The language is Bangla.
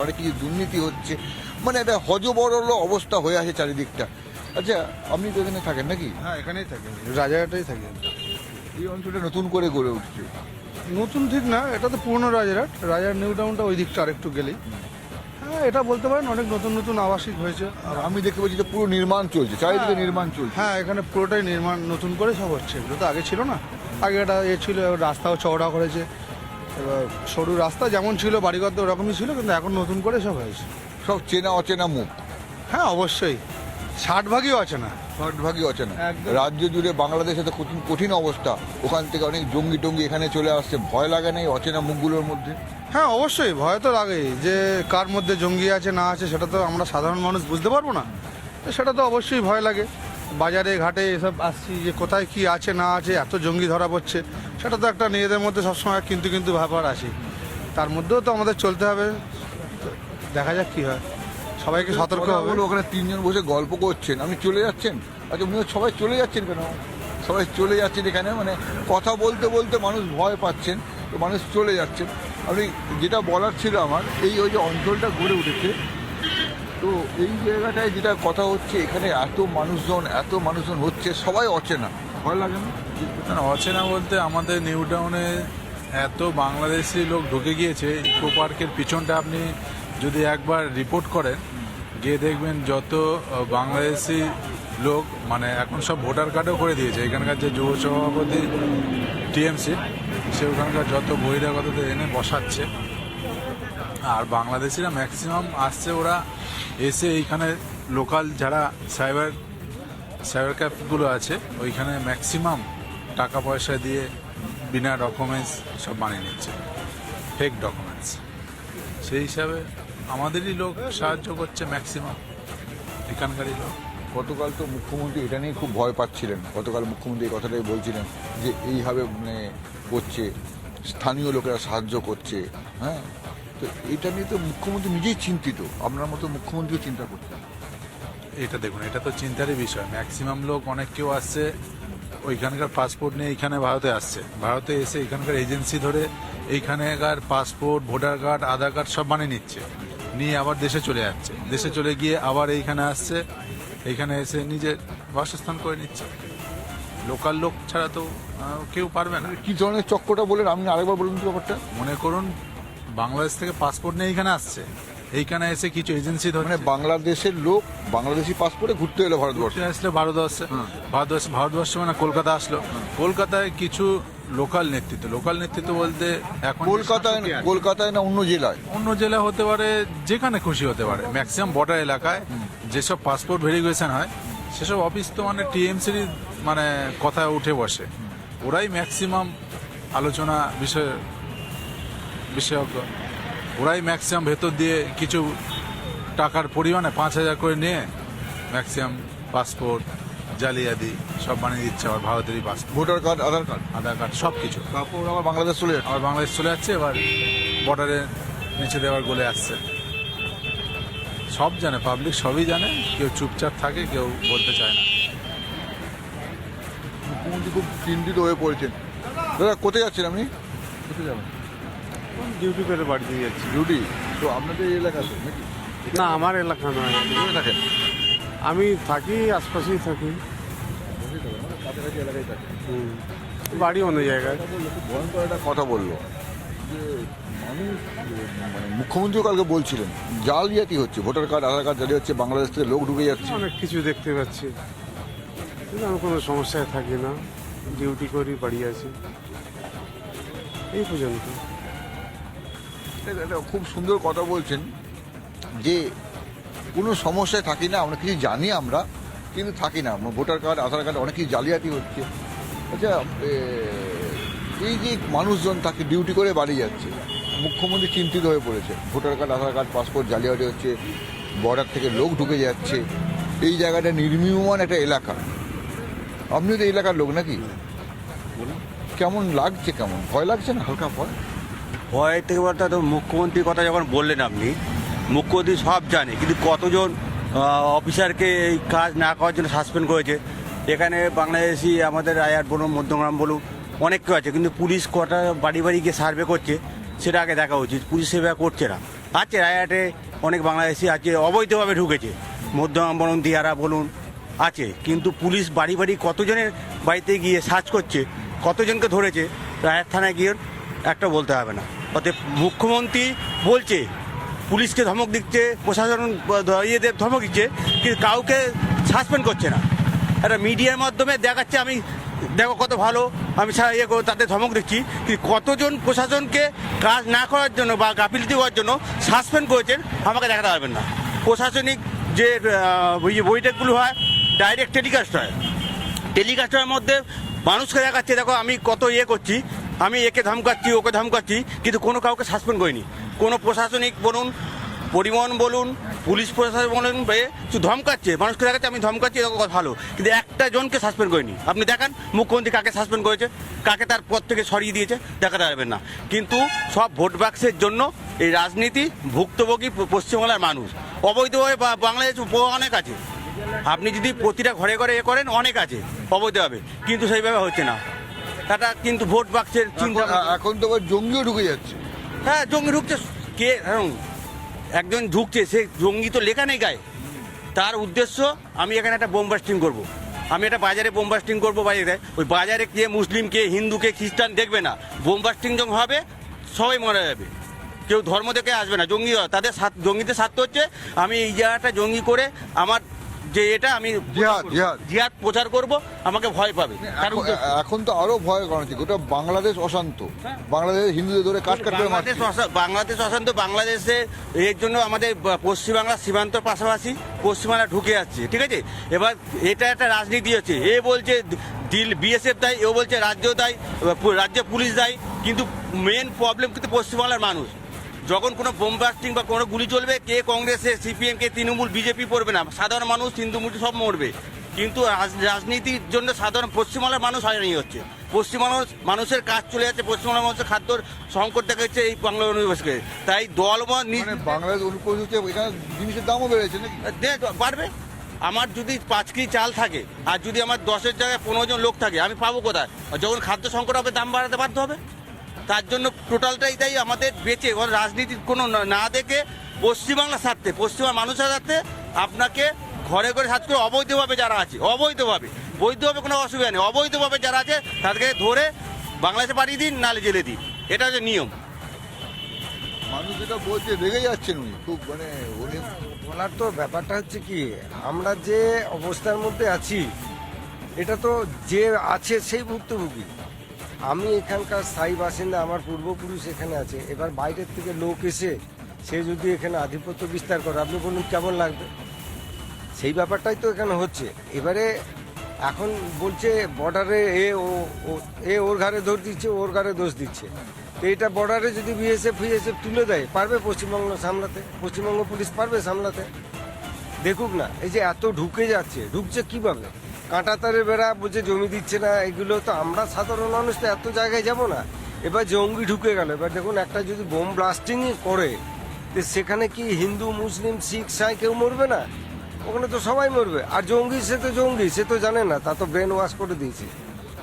অনেক কিছু দুর্নীতি হচ্ছে, মানে একটা হজবরল অবস্থা হয়ে আছে চারিদিকটা। আচ্ছা, আপনি তো এখানে থাকেন নাকি? হ্যাঁ, এখানেই থাকি, রাজারহাটেই থাকি। এই অঞ্চলটা নতুন করে গড়ে উঠছে। নতুন ঠিক না, এটা তো পুরনো রাজারহাট। রাজার নিউ টাউনটা ওই দিকটা আরেকটু গেলেই। হ্যাঁ, এটা বলতে পারেন অনেক নতুন নতুন আবাসিক হয়েছে। আর আমি দেখতে পাচ্ছি যে পুরো নির্মাণ চলছে, চারিদিকে নির্মাণ চলছে। হ্যাঁ, এখানে পুরোটাই নির্মাণ নতুন করে সব হচ্ছে। এগুলো তো আগে ছিল না, আগে এটা ছিল, এবার রাস্তাও চওড়া করেছে। এবার সরু রাস্তা যেমন ছিল, বাড়িঘর তো ওরকমই ছিল, কিন্তু এখন নতুন করে সব হয়েছে। সব চেনা অচেনা মুখ। হ্যাঁ, অবশ্যই 60 ভাগই আছে না। ভাগই অচেনা। একদম। রাজ্য জুড়ে বাংলাদেশে তো কঠিন কঠিন অবস্থা, ওখান থেকে অনেক জঙ্গি টঙ্গি এখানে চলে আসছে, ভয় লাগে না এই অচেনা মুখগুলোর মধ্যে? হ্যাঁ, অবশ্যই ভয় তো লাগেই, যে কার মধ্যে জঙ্গি আছে না আছে সেটা তো আমরা সাধারণ মানুষ বুঝতে পারবো না। তো সেটা তো অবশ্যই ভয় লাগে। বাজারে ঘাটে এসব আসছি, যে কোথায় কি আছে না আছে, এত জঙ্গি ধরা পড়ছে, সেটা তো একটা নিজেদের মধ্যে সবসময় কিন্তু কিন্তু ব্যাপার আসে। তার মধ্যেও তো আমাদের চলতে হবে। তো দেখা যাক কি হয়, সবাইকে সতর্ক হবে। ওখানে তিনজন বসে গল্প করছেন, আপনি চলে যাচ্ছেন? আচ্ছা, উনি সবাই চলে যাচ্ছেন কেন? সবাই চলে যাচ্ছেন এখানে, মানে কথা বলতে বলতে মানুষ ভয় পাচ্ছেন, তো মানুষ চলে যাচ্ছেন। আপনি যেটা বলার ছিল আমার, এই ওই যে অঞ্চলটা গড়ে উঠেছে, তো এই জায়গাটায় যেটা কথা হচ্ছে, এখানে এত মানুষজন হচ্ছে, সবাই অচেনা, ভয় লাগে না? না, অচেনা বলতে আমাদের নিউ টাউনে এত বাংলাদেশি লোক ঢুকে গিয়েছে। ইকো পার্কের পিছনটা আপনি যদি একবার রিপোর্ট করেন, গিয়ে দেখবেন যত বাংলাদেশি লোক, মানে এখন সব ভোটার কার্ডও করে দিয়েছে। এখানকার যে যুব সভাপতি টিএমসি, সে ওখানকার যত বহিরাগতদের এনে বসাচ্ছে। আর বাংলাদেশিরা ম্যাক্সিমাম আসছে, ওরা এসে এইখানে লোকাল যারা সাইবার ক্যাফগুলো আছে, ওইখানে ম্যাক্সিমাম টাকা পয়সা দিয়ে বিনা ডকুমেন্টস সব বানিয়ে নিচ্ছে, ফেক ডকুমেন্টস। সেই হিসাবে আমাদেরই লোক সাহায্য করছে ম্যাক্সিমাম, এখানকারই লোক। গতকাল তো মুখ্যমন্ত্রী এটা নিয়ে খুব ভয় পাচ্ছিলেন, গতকাল মুখ্যমন্ত্রী এই কথাটাই বলছিলেন যে এইভাবে মানে করছে, স্থানীয় লোকেরা সাহায্য করছে। হ্যাঁ, তো এটা নিয়ে তো মুখ্যমন্ত্রী নিজেই চিন্তিত, আপনার মতো মুখ্যমন্ত্রীও চিন্তা করতেন। এটা দেখুন, এটা তো চিন্তারই বিষয়। ম্যাক্সিমাম লোক, অনেক কেউ আসছে ওইখানকার পাসপোর্ট নিয়ে এইখানে ভারতে আসছে, ভারতে এসে এখানকার এজেন্সি ধরে এইখানকার পাসপোর্ট, ভোটার কার্ড, আধার কার্ড সব বানিয়ে নিচ্ছে, নিয়ে আবার দেশে চলে যাচ্ছে। দেশে চলে গিয়ে আবার এইখানে আসছে, এইখানে এসে নিজের বাসস্থান করে নিচ্ছে। লোকাল লোক ছাড়া তো কেউ পারবে না। কি ধরনের চক্করটা বলেন, আপনি আরেকবার বলুন তো ব্যাপারটা। মনে করুন বাংলাদেশ থেকে পাসপোর্ট নিয়ে এইখানে আসছে, এইখানে এসে কিছু এজেন্সি ধরে, মানে বাংলাদেশের লোক বাংলাদেশি পাসপোর্টে ঘুরতে এলো ভারতবর্ষে, আসলে ভারতবর্ষে মানে কলকাতা আসলো। কলকাতায় কিছু লোকাল নেতৃত্ব বলতে এখন কলকাতায় না অন্য জেলা হতে পারে, যেখানে খুশি হতে পারে। ম্যাক্সিমাম বর্ডার এলাকায় যেসব পাসপোর্ট ভেরিফিকেশন হয়, সেসব অফিস তো মানে টিএমসির মানে কথায় উঠে বসে। ওরাই ম্যাক্সিমাম আলোচনা বিশেষজ্ঞ, ওরাই ম্যাক্সিমাম ভেতর দিয়ে কিছু টাকার পরিমাণে 5,000 করে নিয়ে ম্যাক্সিমাম পাসপোর্ট জালিয়াতি সব বানিয়ে দিচ্ছে। আবার ভারতেরই পাসপোর্ট, ভোটার কার্ড, আধার কার্ড সব কিছু, তারপর আবার বাংলাদেশ চলে যাচ্ছে। এবার বর্ডারের নিচে দেওয়ার গলে আসছে। সব জানে, পাবলিক সবই জানে, কেউ চুপচাপ থাকে, কেউ বলতে চায় না। মুখ্যমন্ত্রী খুব চিন্তিত হয়ে পড়েছেন। দাদা, কোথায় যাচ্ছেন আপনি? কোথায় যাবেন? ডিউটি করে বাড়িতে যাচ্ছি। ডিউটি? তো আপনাদের এই এলাকাতে নাকি? না, আমার এলাকা নয়। কোথায় থাকেন? আমি থাকি আশপাশেই থাকি। কাছাকাছি এলাকায় থাকেন। বাড়ি অন্য জায়গায়। খুব ভয়ঙ্কর একটা কথা বললো যে মানুষ, মানে মুখ্যমন্ত্রীও কালকে বলছিলেন জালিয়াতি হচ্ছে, ভোটার কার্ড, আধার কার্ড জালি হচ্ছে, বাংলাদেশ থেকে লোক ঢুকে যাচ্ছে। অনেক কিছু দেখতে পাচ্ছি, কিন্তু আমি কোনো সমস্যায় থাকি না, ডিউটি করি, বাড়ি আছি, এই পর্যন্ত। এটা খুব সুন্দর কথা বলছেন যে কোনো সমস্যায় থাকি না, আমরা কিছু জানি, আমরা কিন্তু থাকি না। ভোটার কার্ড, আধার কার্ড অনেক কিছু জালিয়াতি হচ্ছে। আচ্ছা, এই যে মানুষজন তাকে ডিউটি করে বাড়ি যাচ্ছে, মুখ্যমন্ত্রী চিন্তিত হয়ে পড়েছে, ভোটার কার্ড, আধার কার্ড, পাসপোর্ট জালিয়াতি হচ্ছে, বর্ডার থেকে লোক ঢুকে যাচ্ছে। এই জায়গাটা নির্মীয়মান একটা এলাকা, আপনিও তো এই এলাকার লোক নাকি? কেমন লাগছে, কেমন ভয় লাগছে না? হালকা ভয়? ভয় থেকে বলতে তো মুখ্যমন্ত্রীর কথা যখন বললেন আপনি, মুখ্যমন্ত্রী সব জানে, কিন্তু কতজন অফিসারকে এই কাজ না করার জন্য সাসপেন্ড করেছে। এখানে বাংলাদেশি আমাদের রায়ার বলুন, মধ্যগ্রাম বলুন, অনেক কেউ আছে, কিন্তু পুলিশ কটা বাড়ি বাড়ি গিয়ে সার্ভে করছে, সেটা আগে দেখা উচিত। পুলিশ সেবা করছে না, আছে রায়হাটে অনেক বাংলাদেশি আছে, অবৈধভাবে ঢুকেছে, মধ্যম বলুন দিয়ারা বলুন আছে, কিন্তু পুলিশ বাড়ি বাড়ি কতজনের বাড়িতে গিয়ে সার্চ করছে, কতজনকে ধরেছে রায়হাট থানায় গিয়ে একটা বলতে হবে না। অতএব মুখ্যমন্ত্রী বলছে পুলিশকে ধমক দিচ্ছে, প্রশাসন ইয়েদের ধমক দিচ্ছে, কিন্তু কাউকে সাসপেন্ড করছে না। একটা মিডিয়ার মাধ্যমে দেখাচ্ছে আমি দেখো কত ভালো, আমি তাদের ধমক দিচ্ছি, কিন্তু কতজন প্রশাসনকে কাজ না করার জন্য বা গাফিলতি করার জন্য সাসপেন্ড করেছেন আমাকে দেখাতে পারবেন না। প্রশাসনিক যে বৈঠকগুলো হয় ডাইরেক্ট টেলিকাস্ট হয়, টেলিকাস্টের মধ্যে মানুষকে দেখাচ্ছে দেখো আমি কত করছি, আমি একে ধমকাচ্ছি ওকে ধমকাচ্ছি, কিন্তু কোনো কাউকে সাসপেন্ড করিনি। কোনো প্রশাসনিক বলুন, পরিবহন বলুন, পুলিশ প্রশাসন বলুন, শুধু ধমকাচ্ছে, মানুষকে দেখাচ্ছে আমি ধমকাচ্ছি এরকম ভালো, কিন্তু একটা জনকে সাসপেন্ড করিনি। আপনি দেখান মুখ্যমন্ত্রী কাকে সাসপেন্ড করেছে, কাকে তার পদ থেকে সরিয়ে দিয়েছে, দেখাতে পারবেন না। কিন্তু সব ভোট বাক্সের জন্য এই রাজনীতি ভুক্তভোগী পশ্চিমবাংলার মানুষ। অবৈধভাবে বাংলাদেশ অনেক আছে, আপনি যদি প্রতিটা ঘরে ঘরে করেন অনেক আছে অবৈধভাবে, কিন্তু সেইভাবে হচ্ছে না। এটা কিন্তু ভোট বাক্সের চিন্তা। এখন তো আবার জঙ্গিও ঢুকে যাচ্ছে। হ্যাঁ, জঙ্গি ঢুকছে, কে একজন ঢুকছে, সে জঙ্গি তো লেখা নেই গায়ে। তার উদ্দেশ্য আমি এখানে একটা বোম বাস্টিং করবো, আমি একটা বাজারে বোম বাস্টিং করবো, বাইরে ওই বাজারে কে মুসলিম কে হিন্দু কে খ্রিস্টান দেখবে না, বোম বাস্টিং যখন হবে সবাই মারা যাবে, কেউ ধর্ম থেকে আসবে না। জঙ্গি তাদের জঙ্গিতে স্বার্থ হচ্ছে আমি এই জায়গাটা জঙ্গি করে আমার যে এটা আমি জিহাদ প্রচার করব, আমাকে ভয় পাবে। এখন তো আরো ভয় করা হচ্ছে, গোটা বাংলাদেশ অশান্ত, বাংলাদেশ হিন্দুদের ধরে কাট কাট করে মারছে। বাংলাদেশ অশান্ত, বাংলাদেশে এর জন্য আমাদের পশ্চিমবাংলার সীমান্তর পাশাপাশি পশ্চিমবাংলা ঢুকে যাচ্ছে, ঠিক আছে। এবার এটা একটা রাজনীতি হচ্ছে, এ বলছে বিএসএফ দায়ী, ও বলছে রাজ্য দায়ী, রাজ্য পুলিশ দায়ী, কিন্তু মেন প্রবলেম কিন্তু পশ্চিমবাংলার মানুষ। যখন কোনো বোম ব্লাস্টিং বা কোনো গুলি চলবে, কে কংগ্রেসে সিপিএম কে তৃণমূল বিজেপি পড়বে না, সাধারণ মানুষ হিন্দু মুসলিম সব মরবে। কিন্তু রাজনীতির জন্য সাধারণ পশ্চিমবাংলার মানুষ হয়রানি হচ্ছে, পশ্চিমবাংলার মানুষের কাজ চলে যাচ্ছে, পশ্চিমবাংলার মানুষের খাদ্যর সংকট দেখা যাচ্ছে এই বাংলা অনুপ্রবেশকে। তাই দল বাংলাদেশ অনুপ্রবেশ হচ্ছে, এখানে জিনিসের দামও বেড়েছে নাকি? বাড়বে। আমার যদি 5 কেজি চাল থাকে আর যদি আমার 10-এর জায়গায় 15 জন লোক থাকে, আমি পাবো কোথায়? যখন খাদ্য সংকট হবে দাম বাড়াতে বাধ্য হবে। তার জন্য টোটালটাই তাই আমাদের বেঁচে রাজনীতির কোনো না দেখে পশ্চিমবাংলার স্বার্থে, পশ্চিমবাংলার মানুষের স্বার্থে আপনাকে ঘরে ঘরে সার্চ করে অবৈধভাবে যারা আছে, অবৈধভাবে, বৈধভাবে কোনো অসুবিধা নেই, অবৈধভাবে যারা আছে তাদেরকে ধরে বাংলাদেশে পাঠিয়ে দিন, নালে জেলে দিন, এটা হচ্ছে নিয়ম। মানুষ যেটা বলছে রেগে যাচ্ছেন উনি খুব, মানে উনি বলার তো ব্যাপারটা হচ্ছে কি, আমরা যে অবস্থার মধ্যে আছি এটা তো যে আছে সেই ভুক্তভোগী। আমি এখানকার স্থায়ী বাসিন্দা, আমার পূর্বপুরুষ এখানে আছে, এবার বাইরের থেকে লোক এসে সে যদি এখানে আধিপত্য বিস্তার করে, আপনি বলুন কেমন লাগবে? সেই ব্যাপারটাই তো এখানে হচ্ছে। এবারে এখন বলছে বর্ডারে এ ওর ঘাড়ে দোষ দিচ্ছে, ওর ঘাড়ে দোষ দিচ্ছে। তো এটা বর্ডারে যদি বিএসএফ তুলে দেয়, পারবে পশ্চিমবঙ্গ সামলাতে? পশ্চিমবঙ্গ পুলিশ পারবে সামলাতে? দেখুক না, এই যে এত ঢুকে যাচ্ছে, ঢুকছে কিভাবে? কাঁটাতারের বেড়া বলছে জমি দিচ্ছে না, এগুলো তো আমরা সাধারণ মানুষ তো এত জায়গায় যাব না। এবার জঙ্গি ঢুকে গেল, এবার দেখুন একটা যদি বোম ব্লাস্টিংই করে, তো সেখানে কি হিন্দু মুসলিম শিখ সাই কেউ মরবে না? ওখানে তো সবাই মরবে। আর জঙ্গি, সে তো জঙ্গি, সে তো জানে না, তা তো ব্রেন ওয়াশ করে দিয়েছে।